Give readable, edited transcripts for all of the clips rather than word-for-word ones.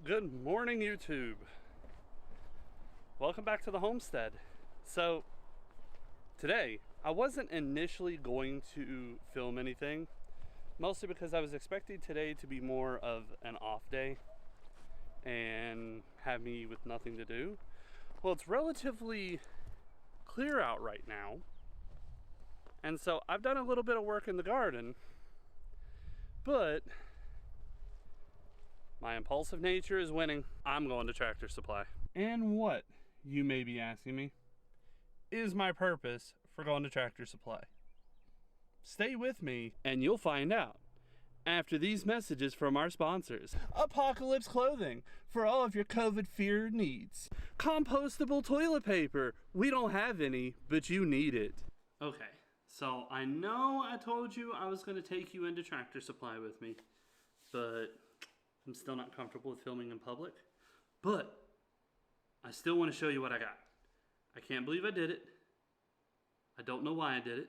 Good morning, YouTube. Welcome back to the homestead. So today I wasn't initially going to film anything, mostly because I was expecting today to be more of an off day and have me with nothing to do. Well, it's relatively clear out right now, and so I've done a little bit of work in the garden, but my impulsive nature is winning. I'm going to Tractor Supply. And what, you may be asking me, is my purpose for going to Tractor Supply? Stay with me and you'll find out after these messages from our sponsors. Apocalypse Clothing for all of your COVID fear needs. Compostable toilet paper. We don't have any, but you need it. Okay, so I know I told you I was going to take you into Tractor Supply with me, but I'm still not comfortable with filming in public, but I still want to show you what I got. I can't believe I did it. I don't know why I did it,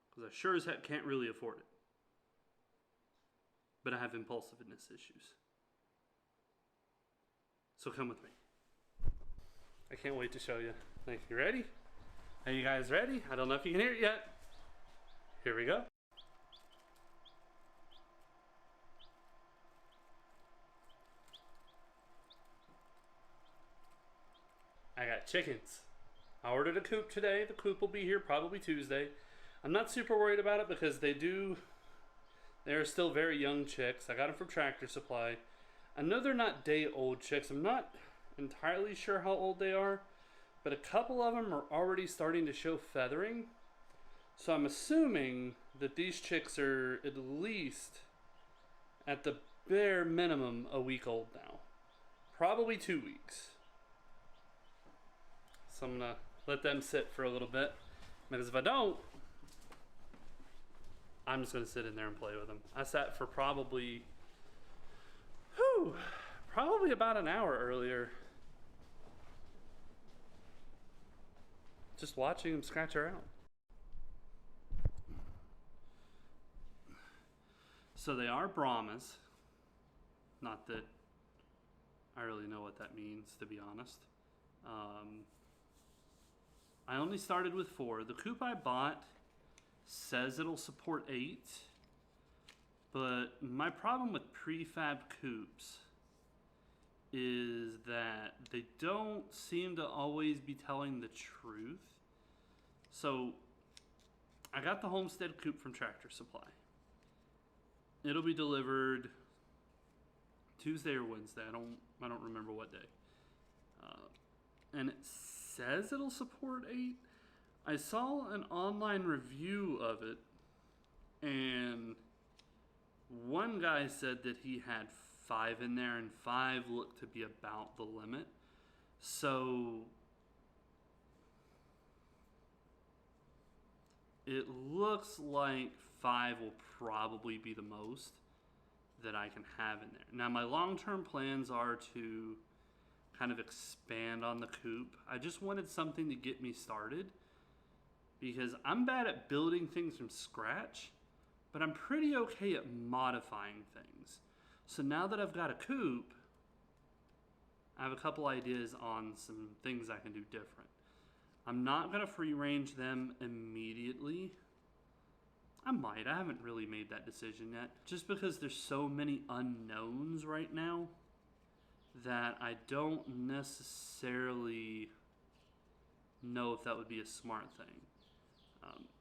because I sure as heck can't really afford it. But I have impulsiveness issues. So come with me. I can't wait to show you. Like, you ready? Are you guys ready? I don't know if you can hear it yet. Here we go. I got chickens. I ordered a coop today. The coop will be here probably Tuesday. I'm not super worried about it because they're still very young chicks. I got them from Tractor Supply. I know they're not day-old chicks. I'm not entirely sure how old they are, but a couple of them are already starting to show feathering. So I'm assuming that these chicks are at least, at the bare minimum, a week old now. Probably 2 weeks. So I'm gonna let them sit for a little bit, because if I don't, I'm just gonna sit in there and play with them. I sat for probably about an hour earlier, just watching them scratch around. So they are Brahmas. Not that I really know what that means, to be honest. I only started with 4. The coop I bought says it'll support 8, but my problem with prefab coops is that they don't seem to always be telling the truth. So I got the Homestead coop from Tractor Supply. It'll be delivered Tuesday or Wednesday. I don't remember what day. And it says it'll support 8. I saw an online review of it, and one guy said that he had 5 in there, and 5 looked to be about the limit. So it looks like 5 will probably be the most that I can have in there. Now my long-term plans are to kind of expand on the coop. I just wanted something to get me started, because I'm bad at building things from scratch, but I'm pretty okay at modifying things. So now that I've got a coop, I have a couple ideas on some things I can do different. I'm not gonna free range them immediately. I might, I haven't really made that decision yet, just because there's so many unknowns right now that I don't necessarily know if that would be a smart thing.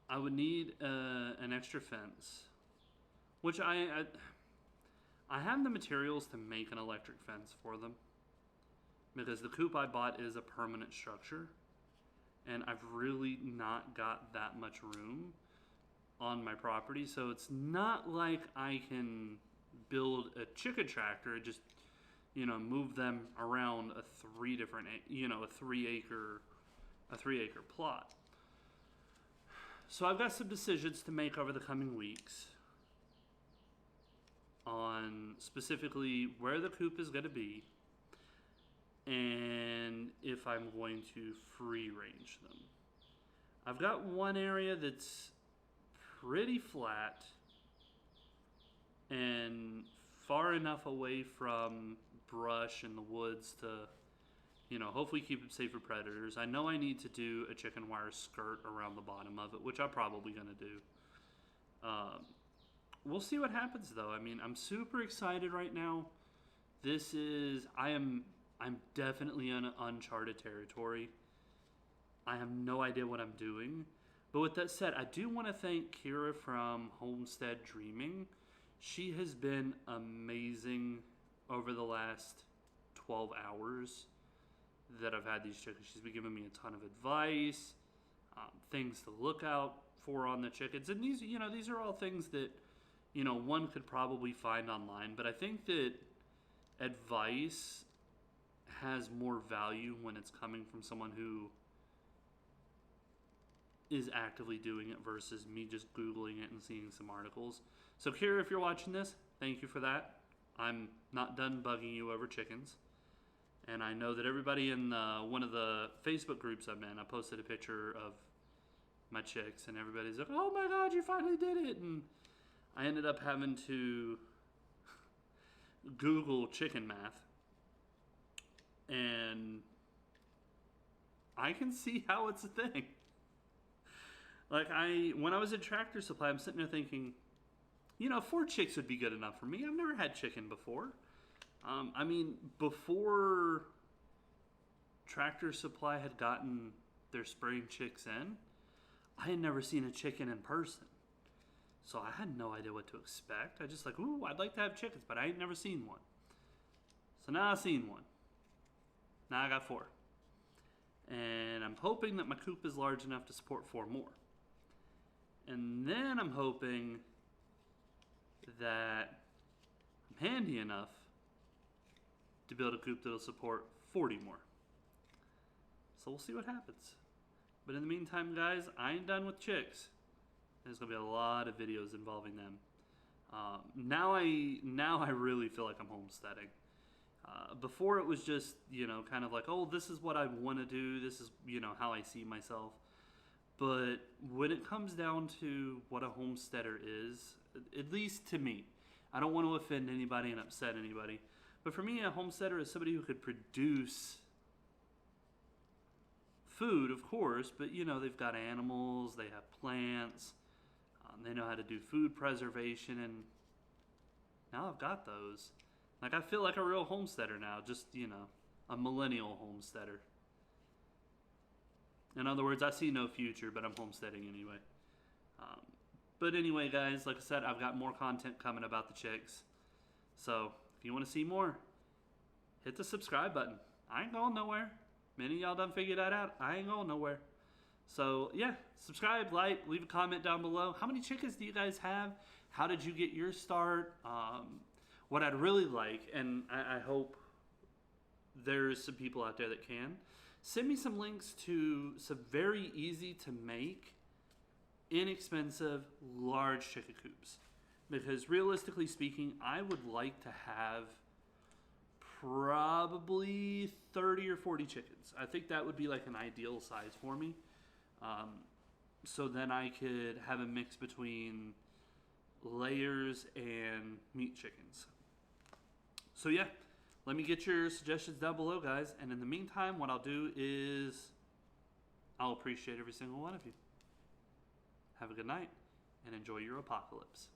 I would need an extra fence, which I have the materials to make an electric fence for them, because the coop I bought is a permanent structure, and I've really not got that much room on my property, so it's not like I can build a chicken tractor and just, move them around a 3 acre plot. So I've got some decisions to make over the coming weeks on specifically where the coop is going to be and if I'm going to free range them. I've got one area that's pretty flat and far enough away from brush in the woods to, you know, hopefully keep it safe for predators. I know I need to do a chicken wire skirt around the bottom of it, which I'm probably going to do. We'll see what happens though. I mean, I'm super excited right now. I'm definitely in uncharted territory. I have no idea what I'm doing. But with that said, I do want to thank Kira from Homestead Dreaming. She has been amazing over the last 12 hours that I've had these chickens. She's been giving me a ton of advice, things to look out for on the chickens. And these, you know, these are all things that, you know, one could probably find online. But I think that advice has more value when it's coming from someone who is actively doing it versus me just Googling it and seeing some articles. So Kira, if you're watching this, thank you for that. I'm not done bugging you over chickens. And I know that everybody in one of the Facebook groups I'm in, I posted a picture of my chicks and everybody's like, oh my God, you finally did it. And I ended up having to Google chicken math. And I can see how it's a thing. Like when I was at Tractor Supply, I'm sitting there thinking, you know, 4 chicks would be good enough for me. I've never had chicken before. I mean, before Tractor Supply had gotten their spring chicks in, I had never seen a chicken in person. So I had no idea what to expect. I just like, ooh, I'd like to have chickens, but I ain't never seen one. So now I've seen one. Now I got 4. And I'm hoping that my coop is large enough to support 4 more. And then I'm hoping that I'm handy enough to build a coop that'll support 40 more. So we'll see what happens. But in the meantime, guys, I ain't done with chicks. There's gonna be a lot of videos involving them. Now I really feel like I'm homesteading. Before it was just, you know, kind of like, oh, this is what I want to do. This is, you know, how I see myself. But when it comes down to what a homesteader is, at least to me, I don't want to offend anybody and upset anybody, but for me, a homesteader is somebody who could produce food, of course, but, you know, they've got animals, they have plants, they know how to do food preservation, and now I've got those. Like, I feel like a real homesteader now, just, you know, a millennial homesteader. In other words, I see no future, but I'm homesteading anyway. But anyway, guys, like I said, I've got more content coming about the chicks. So if you want to see more, hit the subscribe button. I ain't going nowhere. Many of y'all done figured that out. I ain't going nowhere. So yeah, subscribe, like, leave a comment down below. How many chickens do you guys have? How did you get your start? What I'd really like, and I hope there's some people out there that can, send me some links to some very easy to make, inexpensive, large chicken coops. Because realistically speaking, I would like to have probably 30 or 40 chickens. I think that would be like an ideal size for me. So then I could have a mix between layers and meat chickens. So yeah, let me get your suggestions down below, guys. And in the meantime, what I'll do is I'll appreciate every single one of you. Have a good night and enjoy your apocalypse.